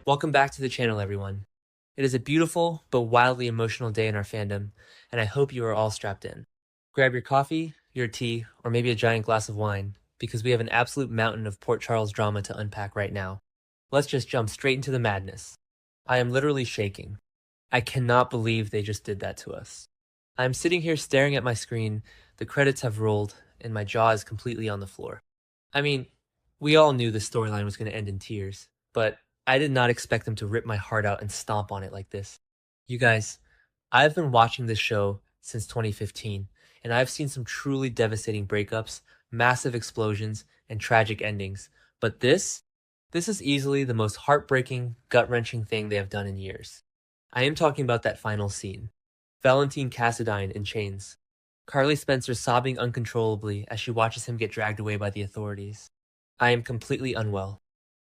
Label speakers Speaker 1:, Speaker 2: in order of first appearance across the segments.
Speaker 1: Welcome back to the channel, everyone. It is a beautiful but wildly emotional day in our fandom, and I hope you are all strapped in. Grab your coffee, your tea, or maybe a giant glass of wine, because we have an absolute mountain of Port Charles drama to unpack right now. Let's just jump straight into the madness. I am literally shaking. I cannot believe they just did that to us. I am sitting here staring at my screen, the credits have rolled, and my jaw is completely on the floor. I mean, we all knew the storyline was going to end in tears, but I did not expect them to rip my heart out and stomp on it like this. You guys, I've been watching this show since 2015, and I've seen some truly devastating breakups, massive explosions, and tragic endings. But this is easily the most heartbreaking, gut-wrenching thing they have done in years. I am talking about that final scene. Valentin Cassadine in chains. Carly Spencer sobbing uncontrollably as she watches him get dragged away by the authorities. I am completely unwell.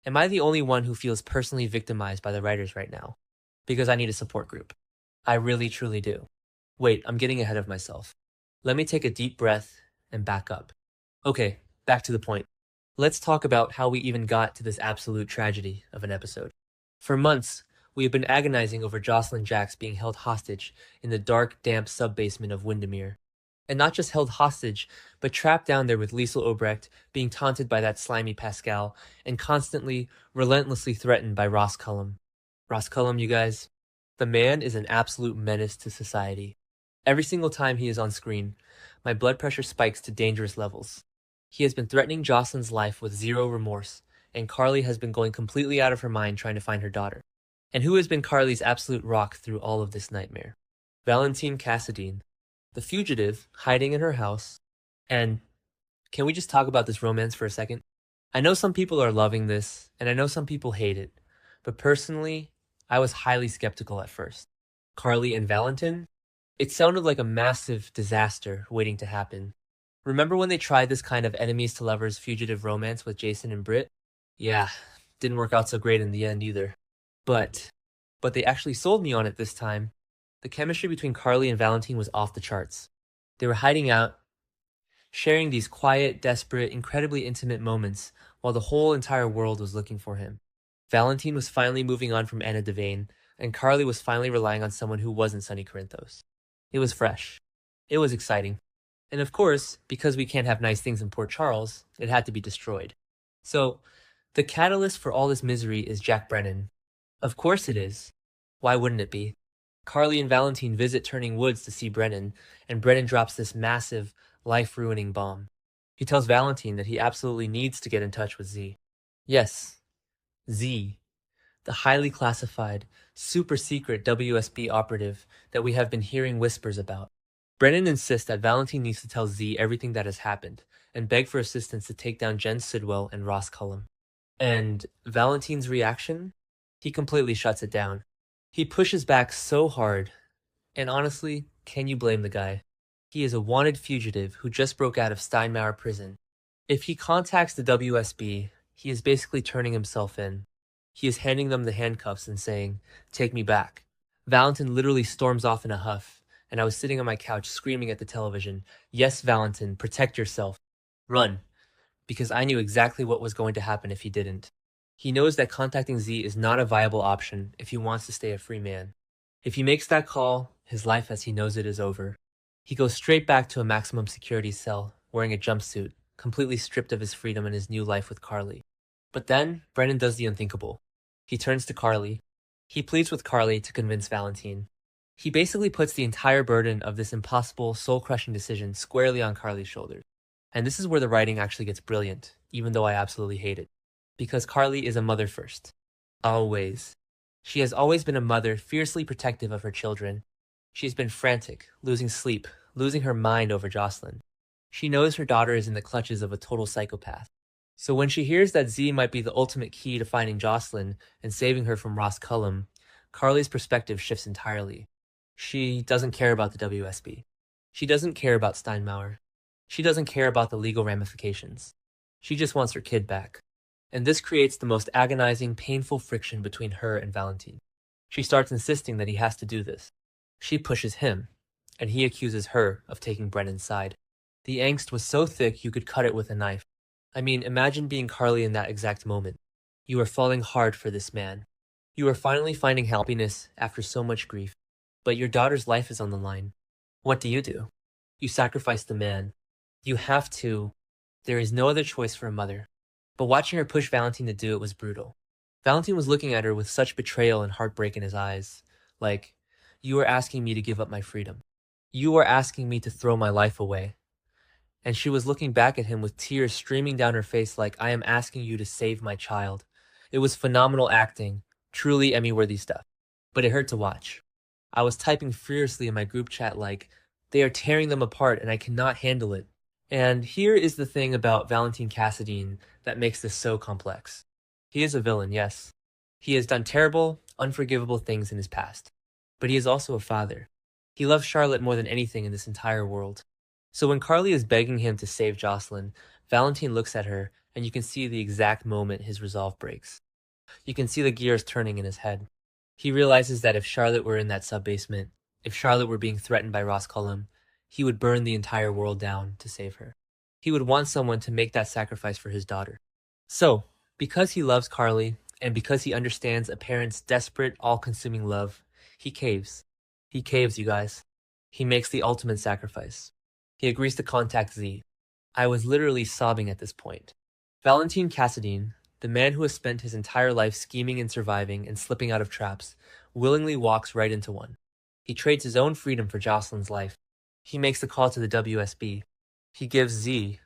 Speaker 1: Am I the only one who feels personally victimized by the writers right now? Because I need a support group. I really truly do. Wait, I'm getting ahead of myself. Let me take a deep breath and back up. Okay, back to the point. Let's talk about how we even got to this absolute tragedy of an episode. For months, we have been agonizing over Jocelyn Jax being held hostage in the dark, damp sub-basement of Windermere. And not just held hostage, but trapped down there with Liesel Obrecht, being taunted by that slimy Pascal, and constantly, relentlessly threatened by Ross Cullum. Ross Cullum, you guys, the man is an absolute menace to society. Every single time he is on screen, my blood pressure spikes to dangerous levels. He has been threatening Jocelyn's life with zero remorse, and Carly has been going completely out of her mind trying to find her daughter. And who has been Carly's absolute rock through all of this nightmare? Valentin Cassadine, the fugitive hiding in her house. And can we just talk about this romance for a second? I know some people are loving this, and I know some people hate it, but personally, I was highly skeptical at first. Carly and Valentin? It sounded like a massive disaster waiting to happen. Remember when they tried this kind of enemies to lovers fugitive romance with Jason and Britt? Yeah, didn't work out so great in the end either. But they actually sold me on it this time. The chemistry between Carly and Valentin was off the charts. They were hiding out, sharing these quiet, desperate, incredibly intimate moments while the whole entire world was looking for him. Valentin was finally moving on from Anna Devane, and Carly was finally relying on someone who wasn't Sonny Corinthos. It was fresh. It was exciting. And of course, because we can't have nice things in Port Charles, it had to be destroyed. So, the catalyst for all this misery is Jack Brennan. Of course it is. Why wouldn't it be? Carly and Valentin visit Turning Woods to see Brennan, and Brennan drops this massive, life-ruining bomb. He tells Valentin that he absolutely needs to get in touch with Z. Yes, Z, the highly classified, super-secret WSB operative that we have been hearing whispers about. Brennan insists that Valentin needs to tell Z everything that has happened, and beg for assistance to take down Jen Sidwell and Ross Cullum. And Valentin's reaction? He completely shuts it down. He pushes back so hard, and honestly, can you blame the guy? He is a wanted fugitive who just broke out of Steinmauer prison. If he contacts the WSB, he is basically turning himself in. He is handing them the handcuffs and saying, "Take me back." Valentin literally storms off in a huff, and I was sitting on my couch screaming at the television, "Yes, Valentin, protect yourself. Run." Because I knew exactly what was going to happen if he didn't. He knows that contacting Z is not a viable option if he wants to stay a free man. If he makes that call, his life as he knows it is over. He goes straight back to a maximum security cell, wearing a jumpsuit, completely stripped of his freedom and his new life with Carly. But then, Brennan does the unthinkable. He turns to Carly. He pleads with Carly to convince Valentin. He basically puts the entire burden of this impossible, soul-crushing decision squarely on Carly's shoulders. And this is where the writing actually gets brilliant, even though I absolutely hate it. Because Carly is a mother first. Always. She has always been a mother fiercely protective of her children. She has been frantic, losing sleep, losing her mind over Jocelyn. She knows her daughter is in the clutches of a total psychopath. So when she hears that Z might be the ultimate key to finding Jocelyn and saving her from Ross Cullum, Carly's perspective shifts entirely. She doesn't care about the WSB. She doesn't care about Steinmauer. She doesn't care about the legal ramifications. She just wants her kid back. And this creates the most agonizing, painful friction between her and Valentin. She starts insisting that he has to do this. She pushes him, and he accuses her of taking Brennan's side. The angst was so thick you could cut it with a knife. I mean, imagine being Carly in that exact moment. You are falling hard for this man. You are finally finding happiness after so much grief, but your daughter's life is on the line. What do? You sacrifice the man. You have to. There is no other choice for a mother. But watching her push Valentin to do it was brutal. Valentin was looking at her with such betrayal and heartbreak in his eyes. Like, you are asking me to give up my freedom. You are asking me to throw my life away. And she was looking back at him with tears streaming down her face like, I am asking you to save my child. It was phenomenal acting, truly Emmy-worthy stuff. But it hurt to watch. I was typing furiously in my group chat like, they are tearing them apart and I cannot handle it. And here is the thing about Valentin Cassadine that makes this so complex. He is a villain, yes. He has done terrible, unforgivable things in his past. But he is also a father. He loves Charlotte more than anything in this entire world. So when Carly is begging him to save Jocelyn, Valentin looks at her, and you can see the exact moment his resolve breaks. You can see the gears turning in his head. He realizes that if Charlotte were in that sub-basement, if Charlotte were being threatened by Ross Cullum, he would burn the entire world down to save her. He would want someone to make that sacrifice for his daughter. So, because he loves Carly, and because he understands a parent's desperate, all-consuming love, he caves. He caves, you guys. He makes the ultimate sacrifice. He agrees to contact Z. I was literally sobbing at this point. Valentin Cassadine, the man who has spent his entire life scheming and surviving and slipping out of traps, willingly walks right into one. He trades his own freedom for Jocelyn's life. He makes the call to the WSB. He gives Z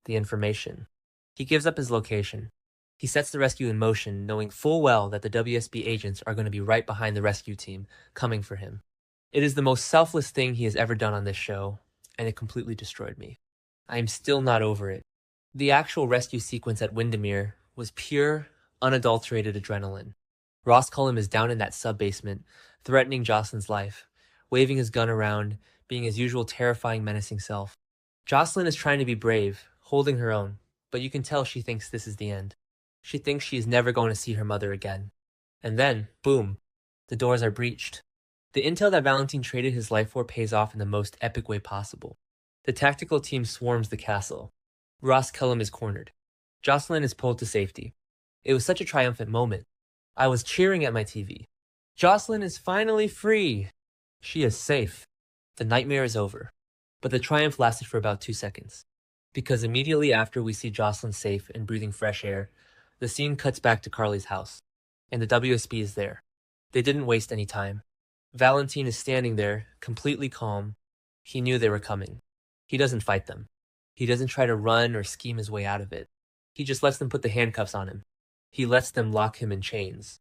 Speaker 1: the information. He gives up his location. He sets the rescue in motion, knowing full well that the WSB agents are going to be right behind the rescue team, coming for him. It is the most selfless thing he has ever done on this show, and it completely destroyed me. I am still not over it. The actual rescue sequence at Windermere was pure, unadulterated adrenaline. Ross Cullum is down in that sub-basement, threatening Jocelyn's life, waving his gun around, being his usual terrifying, menacing self. Jocelyn is trying to be brave, holding her own, but you can tell she thinks this is the end. She thinks she is never going to see her mother again. And then, boom, the doors are breached. The intel that Valentin traded his life for pays off in the most epic way possible. The tactical team swarms the castle. Ross Cullum is cornered. Jocelyn is pulled to safety. It was such a triumphant moment. I was cheering at my TV. Jocelyn is finally free. She is safe. The nightmare is over. But the triumph lasted for about 2 seconds. Because immediately after we see Jocelyn safe and breathing fresh air, the scene cuts back to Carly's house. And the WSB is there. They didn't waste any time. Valentin is standing there, completely calm. He knew they were coming. He doesn't fight them. He doesn't try to run or scheme his way out of it. He just lets them put the handcuffs on him. He lets them lock him in chains.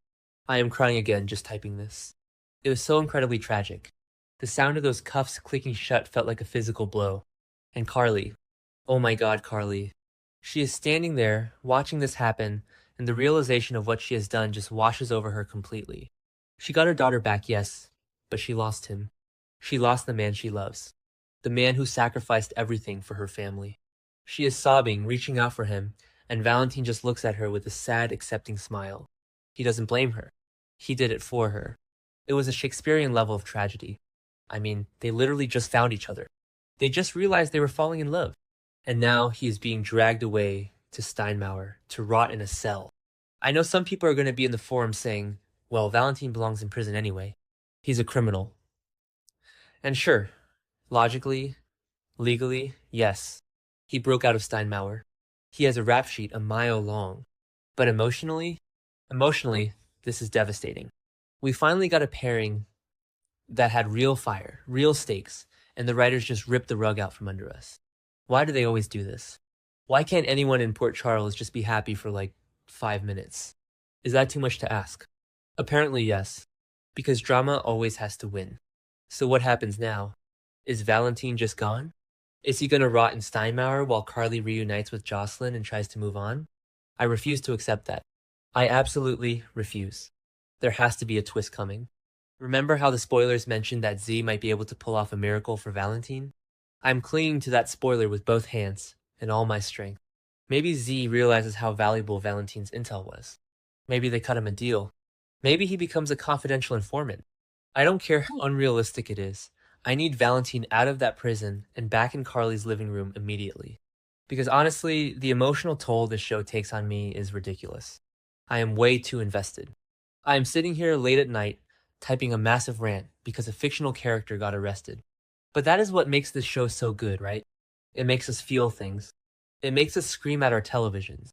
Speaker 1: I am crying again just typing this. It was so incredibly tragic. The sound of those cuffs clicking shut felt like a physical blow. And Carly. Oh my God, Carly. She is standing there, watching this happen, and the realization of what she has done just washes over her completely. She got her daughter back, yes, but she lost him. She lost the man she loves. The man who sacrificed everything for her family. She is sobbing, reaching out for him, and Valentin just looks at her with a sad, accepting smile. He doesn't blame her. He did it for her. It was a Shakespearean level of tragedy. I mean, they literally just found each other. They just realized they were falling in love. And now he is being dragged away to Steinmauer to rot in a cell. I know some people are going to be in the forum saying, well, Valentin belongs in prison anyway. He's a criminal. And sure, logically, legally, yes, he broke out of Steinmauer. He has a rap sheet a mile long. But emotionally, this is devastating. We finally got a pairing that had real fire, real stakes, and the writers just ripped the rug out from under us. Why do they always do this? Why can't anyone in Port Charles just be happy for like 5 minutes? Is that too much to ask? Apparently yes, because drama always has to win. So what happens now? Is Valentin just gone? Is he gonna rot in Steinmauer while Carly reunites with Jocelyn and tries to move on? I refuse to accept that. I absolutely refuse. There has to be a twist coming. Remember how the spoilers mentioned that Z might be able to pull off a miracle for Valentin? I'm clinging to that spoiler with both hands and all my strength. Maybe Z realizes how valuable Valentin's intel was. Maybe they cut him a deal. Maybe he becomes a confidential informant. I don't care how unrealistic it is. I need Valentin out of that prison and back in Carly's living room immediately. Because honestly, the emotional toll this show takes on me is ridiculous. I am way too invested. I am sitting here late at night, typing a massive rant because a fictional character got arrested. But that is what makes this show so good, right? It makes us feel things. It makes us scream at our televisions.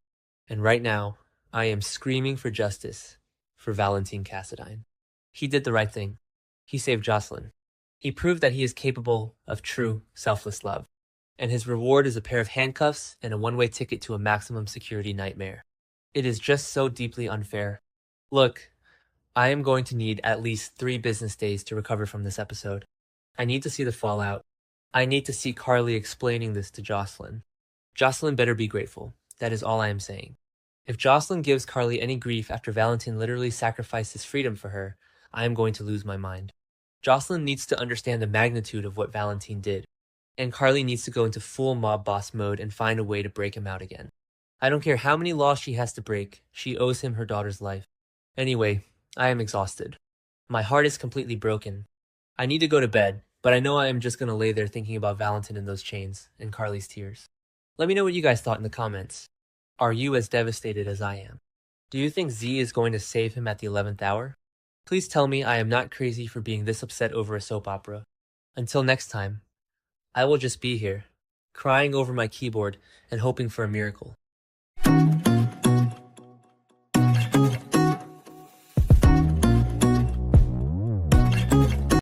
Speaker 1: And right now, I am screaming for justice for Valentin Cassadine. He did the right thing. He saved Jocelyn. He proved that he is capable of true, selfless love. And his reward is a pair of handcuffs and a one-way ticket to a maximum security nightmare. It is just so deeply unfair. Look, I am going to need at least 3 business days to recover from this episode. I need to see the fallout. I need to see Carly explaining this to Jocelyn. Jocelyn better be grateful. That is all I am saying. If Jocelyn gives Carly any grief after Valentin literally sacrificed his freedom for her, I am going to lose my mind. Jocelyn needs to understand the magnitude of what Valentin did, and Carly needs to go into full mob boss mode and find a way to break him out again. I don't care how many laws she has to break, she owes him her daughter's life. Anyway, I am exhausted. My heart is completely broken. I need to go to bed, but I know I am just going to lay there thinking about Valentin and those chains, and Carly's tears. Let me know what you guys thought in the comments. Are you as devastated as I am? Do you think Z is going to save him at the 11th hour? Please tell me I am not crazy for being this upset over a soap opera. Until next time, I will just be here, crying over my keyboard and hoping for a miracle.